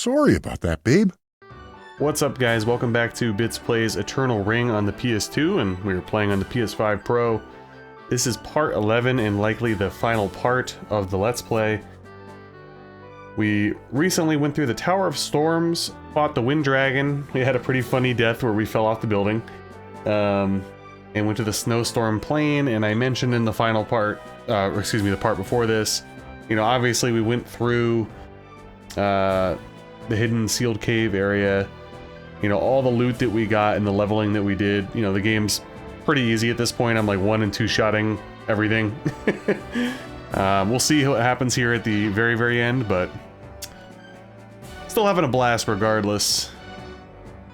Sorry about that, babe. What's up, guys? Welcome back to Bits Plays Eternal Ring on the PS2, and we are playing on the PS5 Pro. This is part 11 and likely the final part of the Let's Play. We recently went through the Tower of Storms, fought the Wind Dragon. We had a pretty funny death where we fell off the building. And went to the Snowstorm Plain, and I mentioned in the final part, the part before this, you know, obviously we went through the hidden sealed cave area. You know, all the loot that we got and the leveling that we did. You know, the game's pretty easy at this point. I'm like 1 and 2 shotting everything. We'll see what happens here at the very end, but still having a blast regardless.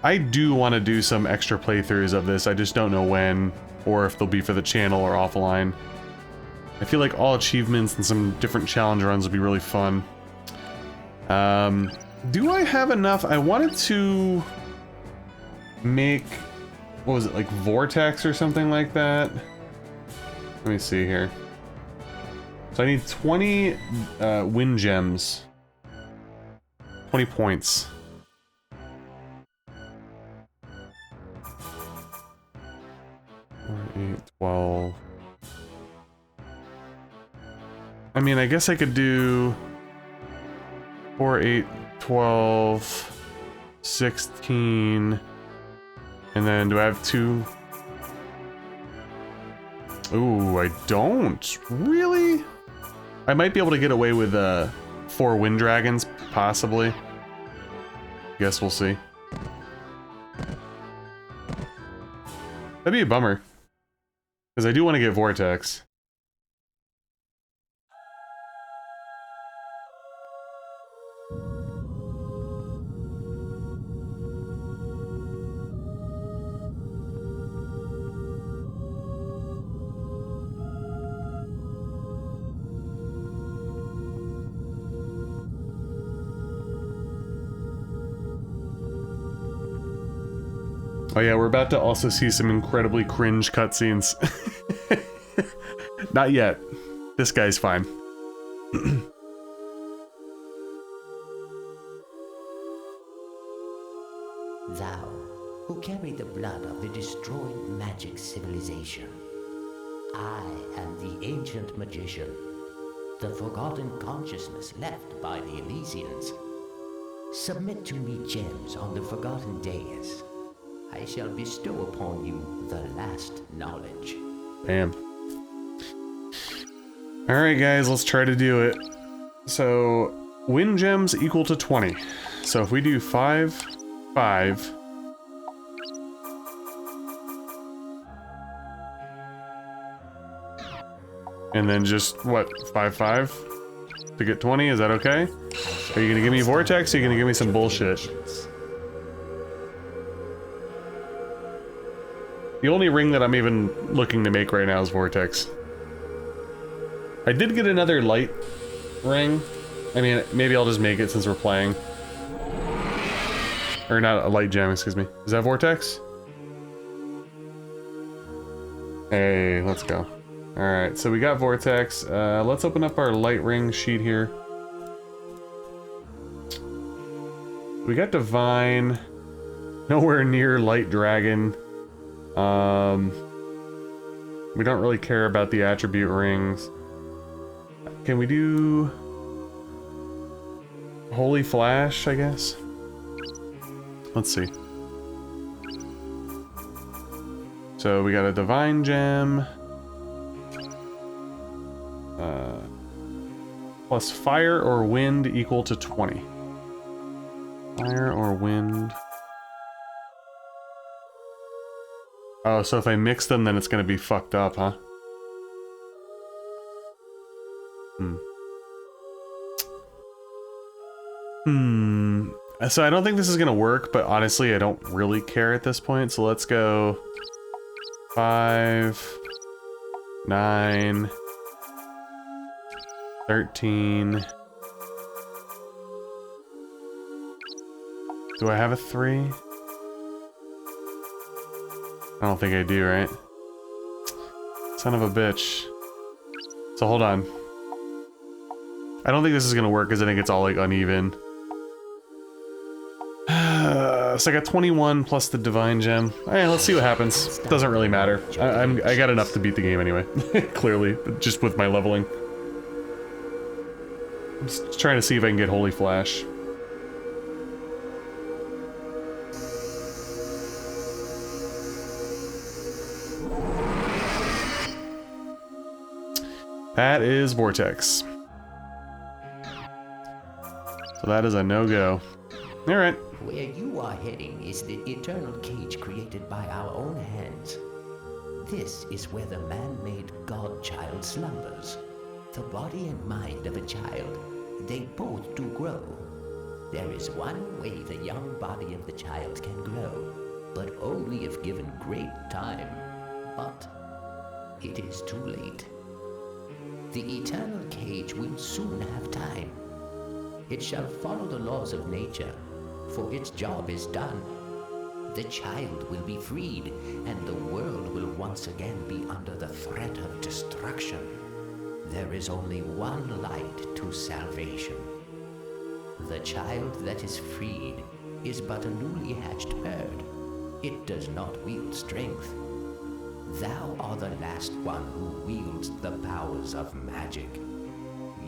I do want to do some extra playthroughs of this. I just don't know when, or if they'll be for the channel or offline. I feel like all achievements and some different challenge runs would be really fun. Do I have enough? I wanted to make, what was it, like Vortex or something like that? Let me see here. So I need 20 wind gems. 20 points. 8, 12. I mean, I guess I could do 4, 8, 12, 16, and then do I have 2? Ooh, I don't. Really? I might be able to get away with 4 wind dragons, possibly. Guess we'll see. That'd be a bummer. Because I do want to get Vortex. Oh yeah, we're about to also see some incredibly cringe cutscenes. Not yet. This guy's fine. Thou, who carry the blood of the destroyed magic civilization. I am the ancient magician, the forgotten consciousness left by the Elysians. Submit to me gems on the forgotten dais. I shall bestow upon you the last knowledge. Damn. Alright guys, let's try to do it. So, wind gems equal to 20. So if we do 5, 5. And then just, what, 5, 5? To get 20, is that okay? Are you gonna give me Vortex, or are you gonna give me some bullshit? The only ring that I'm even looking to make right now is Vortex. I did get another light ring. I mean, maybe I'll just make it since we're playing. Or not a light gem, excuse me. Is that Vortex? Hey, let's go. Alright, so we got Vortex. Let's open up our light ring sheet here. We got Divine. Nowhere near Light Dragon. We don't really care about the attribute rings. Can we do Holy Flash, I guess? Let's see. So we got a Divine Gem. Plus Fire or Wind equal to 20. Fire or Wind. Oh, so if I mix them, then it's gonna be fucked up, huh? So I don't think this is gonna work, but honestly, I don't really care at this point. So let's go 5, 9, 13. Do I have a 3? I don't think I do, right? Son of a bitch. So hold on. I don't think this is gonna work because I think it's all like uneven. So I got 21 plus the divine gem. Alright, let's see what happens. Doesn't really matter. I got enough to beat the game anyway. Clearly, just with my leveling. I'm just trying to see if I can get Holy Flash. That is Vortex. So that is a no-go. Alright. Where you are heading is the eternal cage created by our own hands. This is where the man-made God-child slumbers. The body and mind of a child, they both do grow. There is one way the young body of the child can grow, but only if given great time. But it is too late. The eternal cage will soon have time. It shall follow the laws of nature, for its job is done. The child will be freed, and the world will once again be under the threat of destruction. There is only one light to salvation. The child that is freed is but a newly hatched bird. It does not wield strength. Thou art the last one who wields the powers of magic.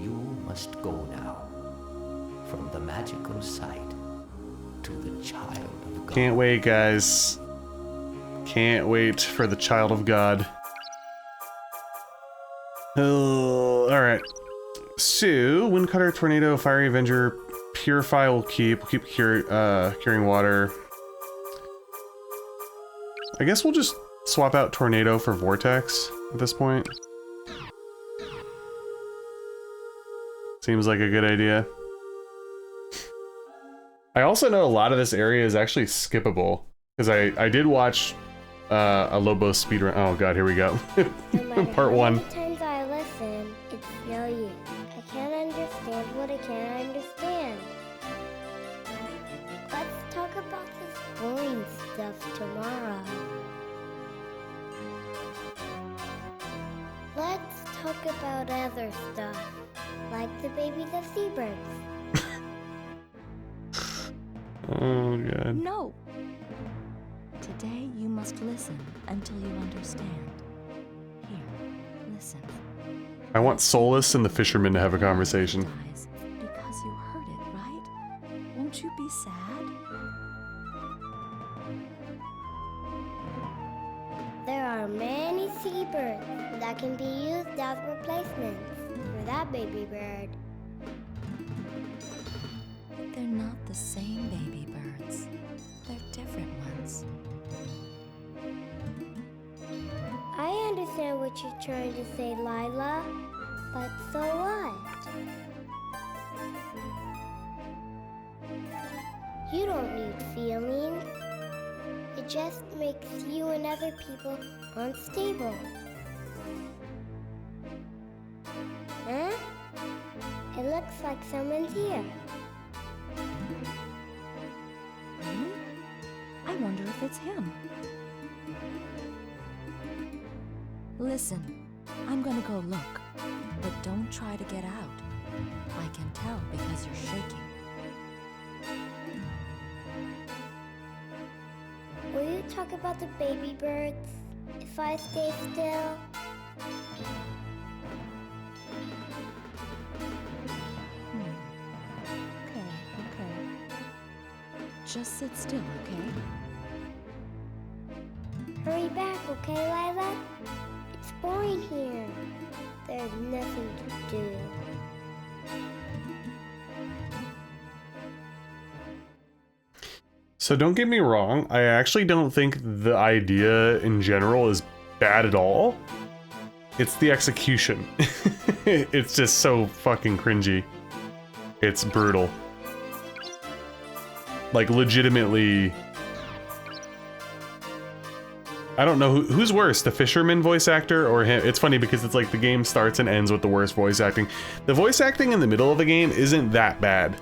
You must go now, from the magical sight to the child of God. Can't wait, guys. Can't wait for the child of God. Alright. So, Windcutter, Tornado, Fiery Avenger, Purify will keep. We'll keep curing water. I guess we'll just swap out Tornado for Vortex at this point. Seems like a good idea. I also know a lot of this area is actually skippable, because I did watch a Lobo speedrun. Oh god, here we go. Part 1. How many times I listen, it's no use. I can't understand what I can't understand. Let's talk about this boring stuff tomorrow. Let's talk about other stuff, like the babies of seabirds. Oh god. No! Today you must listen until you understand. Here, listen. I want Soulus and the fisherman to have a conversation. Dies because you heard it, right? Won't you be sad? There are many seabirds that can be used as replacements for that baby bird. They're not the same baby birds. They're different ones. I understand what you're trying to say, Lila, but so what? You don't need feelings. It just makes you and other people unstable. Huh? It looks like someone's here. Really? I wonder if it's him. Listen, I'm gonna go look, but don't try to get out. I can tell because you're shaking. Will you talk about the baby birds if I stay still? Okay. Just sit still, okay? Hurry back, okay, Lila? It's boring here. There's nothing to do. So don't get me wrong, I actually don't think the idea in general is bad at all. It's the execution. It's just so fucking cringy. It's brutal. Like, legitimately... I don't know who's worse, the fisherman voice actor or him. It's funny because it's like the game starts and ends with the worst voice acting. The voice acting in the middle of the game isn't that bad.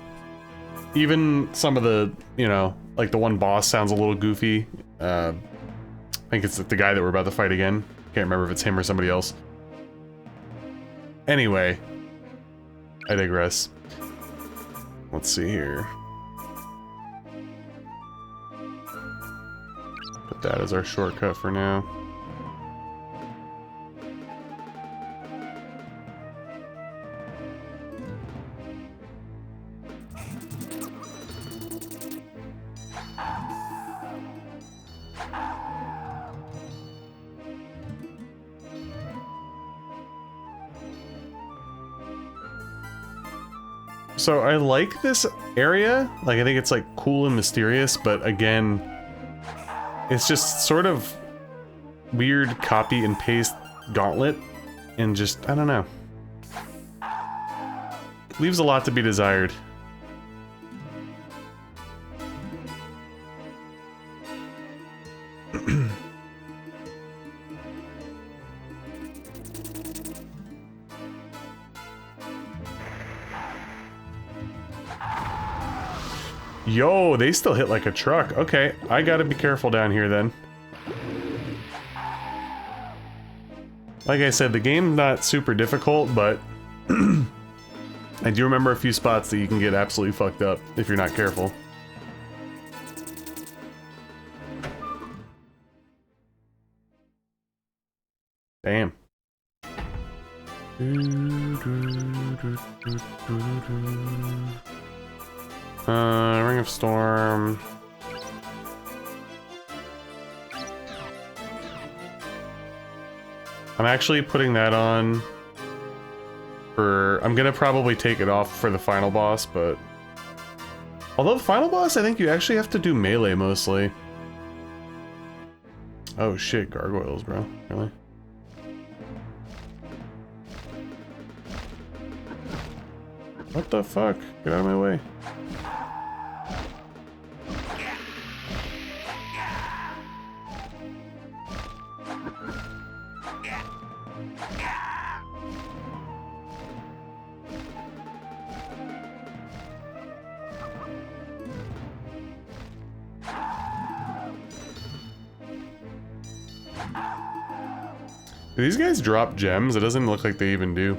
Even some of the, you know, like the one boss sounds a little goofy. I think it's the guy that we're about to fight again. Can't remember if it's him or somebody else. Anyway, I digress. Let's see here. that as our shortcut for now. So I like this area, like I think it's like cool and mysterious, but again, it's just sort of weird copy and paste gauntlet, and just, I don't know. Leaves a lot to be desired. Yo, they still hit like a truck. Okay, I gotta be careful down here then. Like I said, the game's not super difficult, but I do remember a few spots that you can get absolutely fucked up if you're not careful. Damn. Ring of Storm. I'm actually putting that on for... I'm gonna probably take it off for the final boss, but... Although the final boss, I think you actually have to do melee mostly. Oh shit, gargoyles, bro. Really? What the fuck? Get out of my way. Do these guys drop gems? It doesn't look like they even do.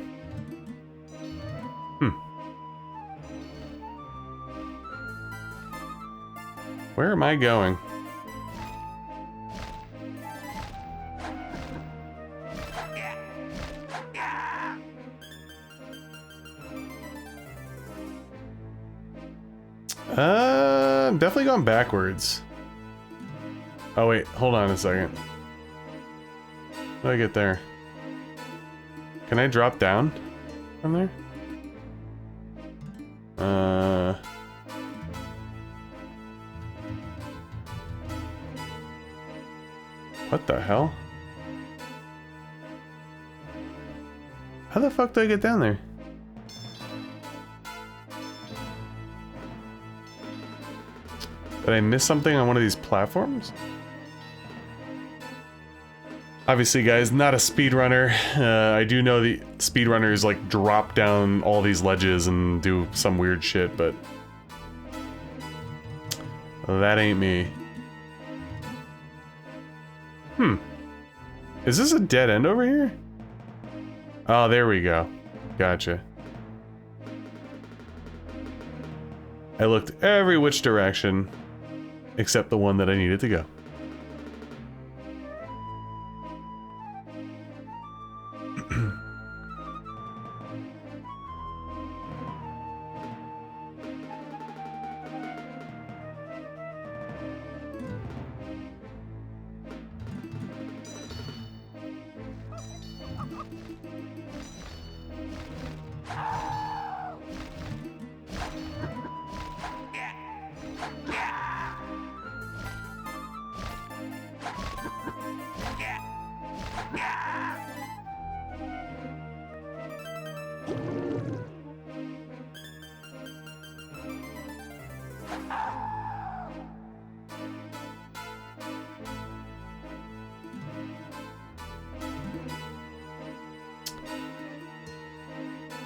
Where am I going? I'm definitely going backwards. Oh wait, hold on a second. How do I get there? Can I drop down from there? What the hell? How the fuck do I get down there? Did I miss something on one of these platforms? Obviously, guys, not a speedrunner. I do know the speedrunners like drop down all these ledges and do some weird shit, but that ain't me. Is this a dead end over here? Oh, there we go. Gotcha. I looked every which direction except the one that I needed to go.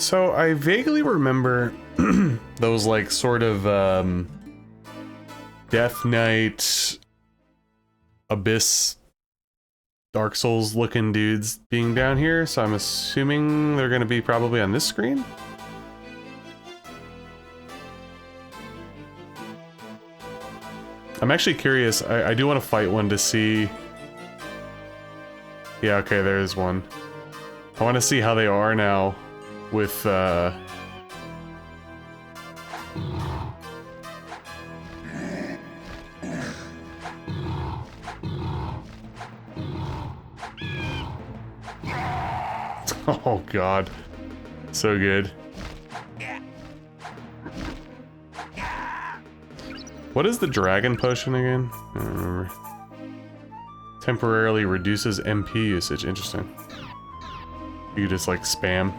So I vaguely remember those like sort of Death Knight, Abyss, Dark Souls looking dudes being down here, so I'm assuming they're gonna be probably on this screen? I'm actually curious. I do want to fight one to see. Yeah, okay, there's one. I want to see how they are now with, Oh god. So good. What is the dragon potion again? I don't remember. Temporarily reduces MP usage. Interesting. You could just like spam.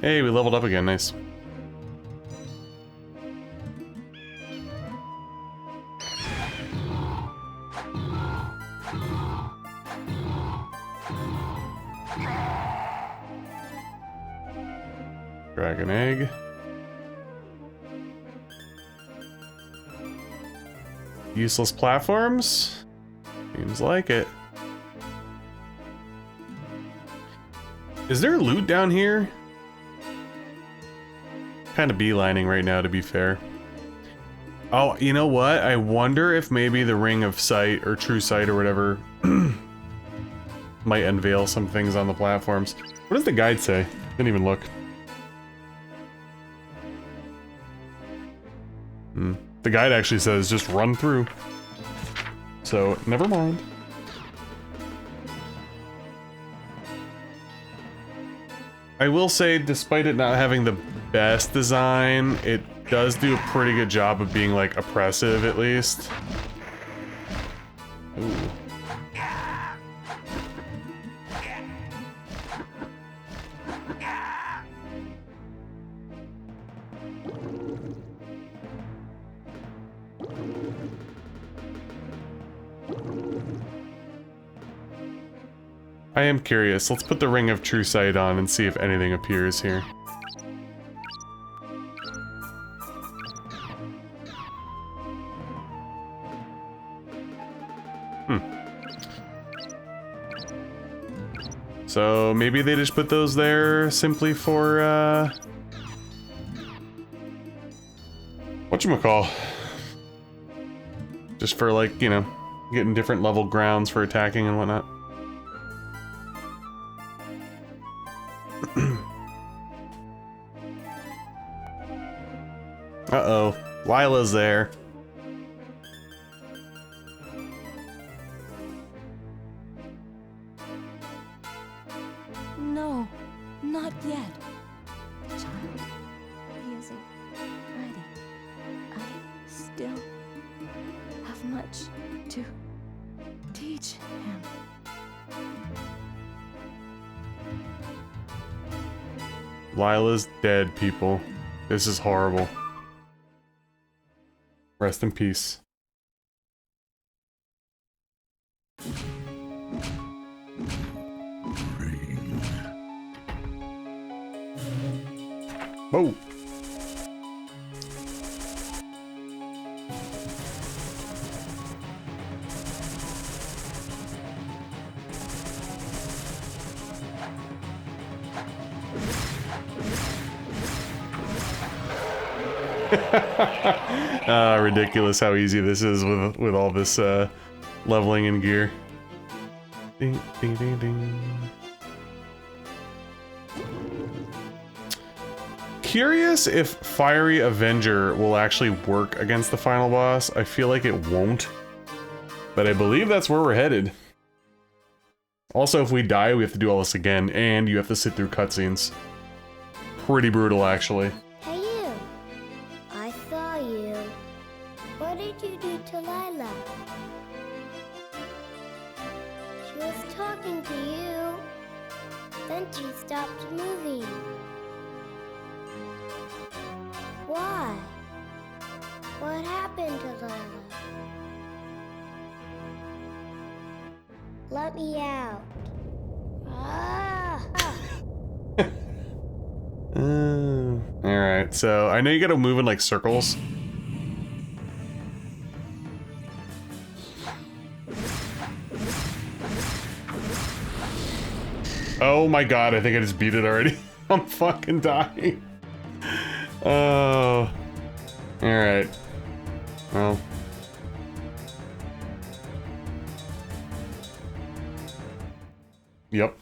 Hey, we leveled up again. Nice. Dragon egg. Useless platforms? Seems like it. Is there loot down here? Kind of beelining right now, to be fair. Oh, you know what? I wonder if maybe the Ring of Sight or True Sight or whatever might unveil some things on the platforms. What does the guide say? Didn't even look. The guide actually says just run through. So, never mind. I will say, despite it not having the best design, it does do a pretty good job of being, like, oppressive, at least. Ooh. I am curious. Let's put the Ring of True Sight on and see if anything appears here. So maybe they just put those there simply for, whatchamacall? Just for, like, you know, getting different level grounds for attacking and whatnot. Uh-oh. Lila's there. No, not yet. The child, he isn't ready. I still have much to teach him. Lila's dead, people. This is horrible. Rest in peace. Oh! Ridiculous how easy this is with all this leveling and gear. Ding, ding, ding, ding. Curious if Fiery Avenger will actually work against the final boss. I feel like it won't, but I believe that's where we're headed. Also, if we die, we have to do all this again, and you have to sit through cutscenes. Pretty brutal, actually. Hey you! I saw you. What did you do to Lila? She was talking to you. Then she stopped moving. Why? What happened to Lila? Let me out. Ah! Alright, so I know you gotta move in like circles. Oh my god, I think I just beat it already. I'm fucking dying. Oh. Alright. Well. Yep.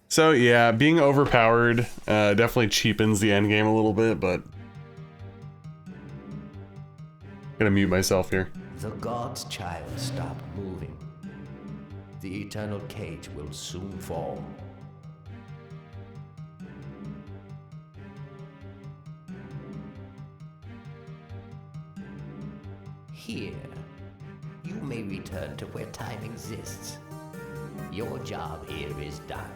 So yeah, being overpowered definitely cheapens the end game a little bit, but gonna mute myself here. The god's child stopped moving. The eternal cage will soon fall. Here, you may return to where time exists. Your job here is done.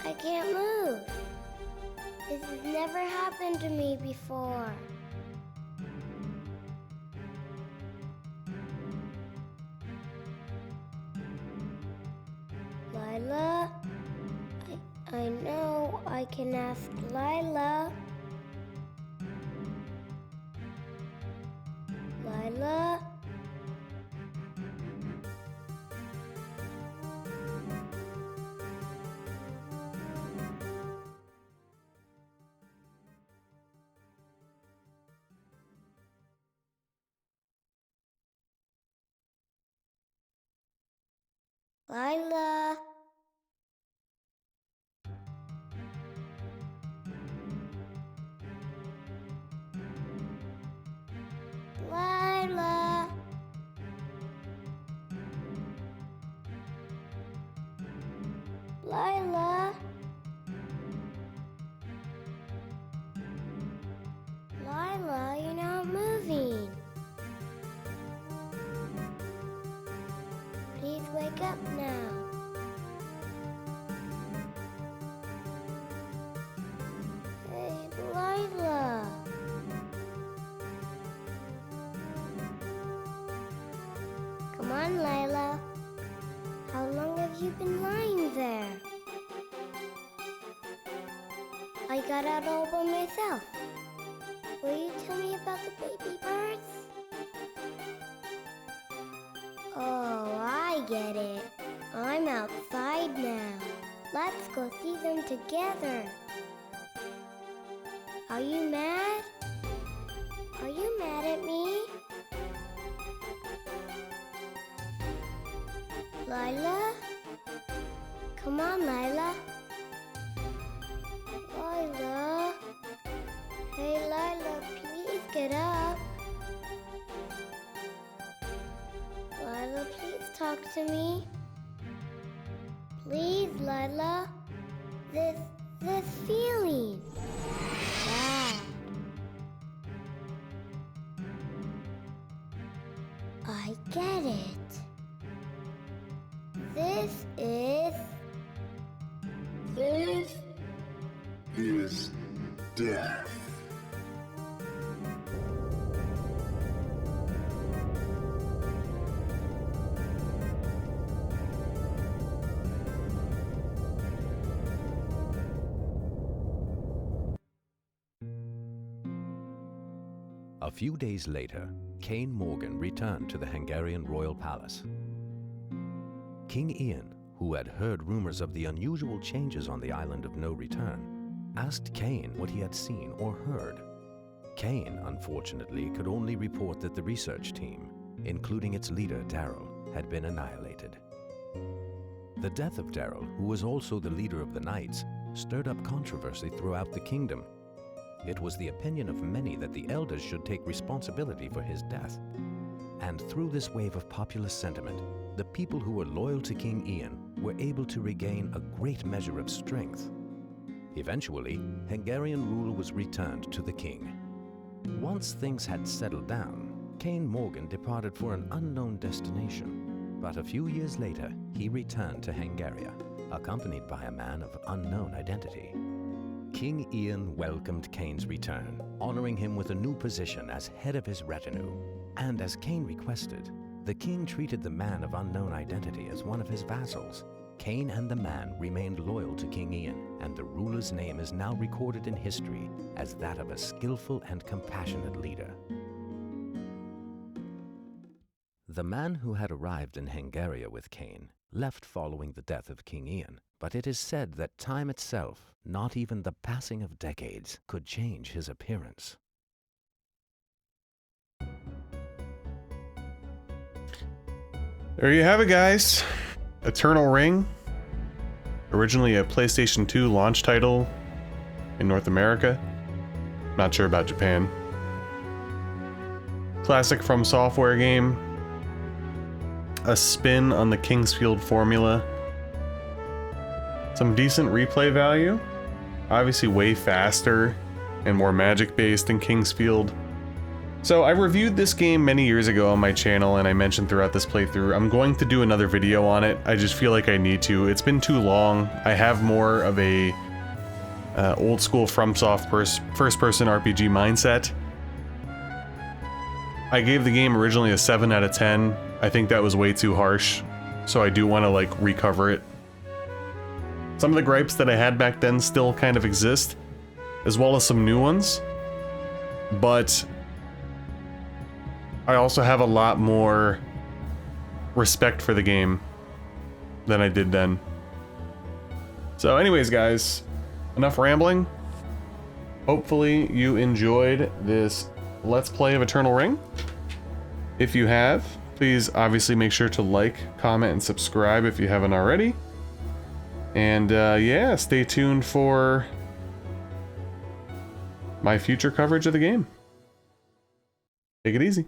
I can't move. This has never happened to me before. Lila? I know I can ask Lila. Lila? Lila? Lila? Lila? Lila, you're not moving. Please wake up now. Hey, Lila. Come on, Lila. How long have you been lying there? I got out all by myself. Will you tell me about the baby birds? Oh, I get it. I'm outside now. Let's go see them together. Are you mad? Are you mad at me? Lila? Come on, Lila. Lila? Hey, Lila, please get up. Lila, please talk to me. Please, Lila. This feeling. Bad. I get it. This is death. A few days later, Cain Morgan returned to the Hungarian royal palace. King Ian, who had heard rumors of the unusual changes on the island of No Return, asked Cain what he had seen or heard. Cain, unfortunately, could only report that the research team, including its leader Daryl, had been annihilated. The death of Daryl, who was also the leader of the Knights, stirred up controversy throughout the kingdom. It was the opinion of many that the elders should take responsibility for his death. And through this wave of popular sentiment, the people who were loyal to King Ian were able to regain a great measure of strength. Eventually, Hungarian rule was returned to the king. Once things had settled down, Cain Morgan departed for an unknown destination. But a few years later, he returned to Hungaria, accompanied by a man of unknown identity. King Ian welcomed Cain's return, honoring him with a new position as head of his retinue. And as Cain requested, the king treated the man of unknown identity as one of his vassals. Cain and the man remained loyal to King Ian, and the ruler's name is now recorded in history as that of a skillful and compassionate leader. The man who had arrived in Hungaria with Cain left following the death of King Ian, but it is said that time itself, not even the passing of decades, could change his appearance. There you have it, guys. Eternal Ring. Originally a PlayStation 2 launch title in North America. Not sure about Japan. Classic FromSoftware game. A spin on the Kingsfield formula. Some decent replay value. Obviously way faster and more magic based than Kingsfield. So I reviewed this game many years ago on my channel, and I mentioned throughout this playthrough I'm going to do another video on it. I just feel like I need to. It's been too long. I have more of a old school FromSoft first person RPG mindset. I gave the game originally a 7 out of 10. I think that was way too harsh, so I do want to like recover it. Some of the gripes that I had back then still kind of exist, as well as some new ones, but I also have a lot more respect for the game than I did then. So anyways, guys, enough rambling. Hopefully you enjoyed this Let's Play of Eternal Ring. If you have, please obviously make sure to like, comment, and subscribe if you haven't already. And yeah, stay tuned for my future coverage of the game. Take it easy.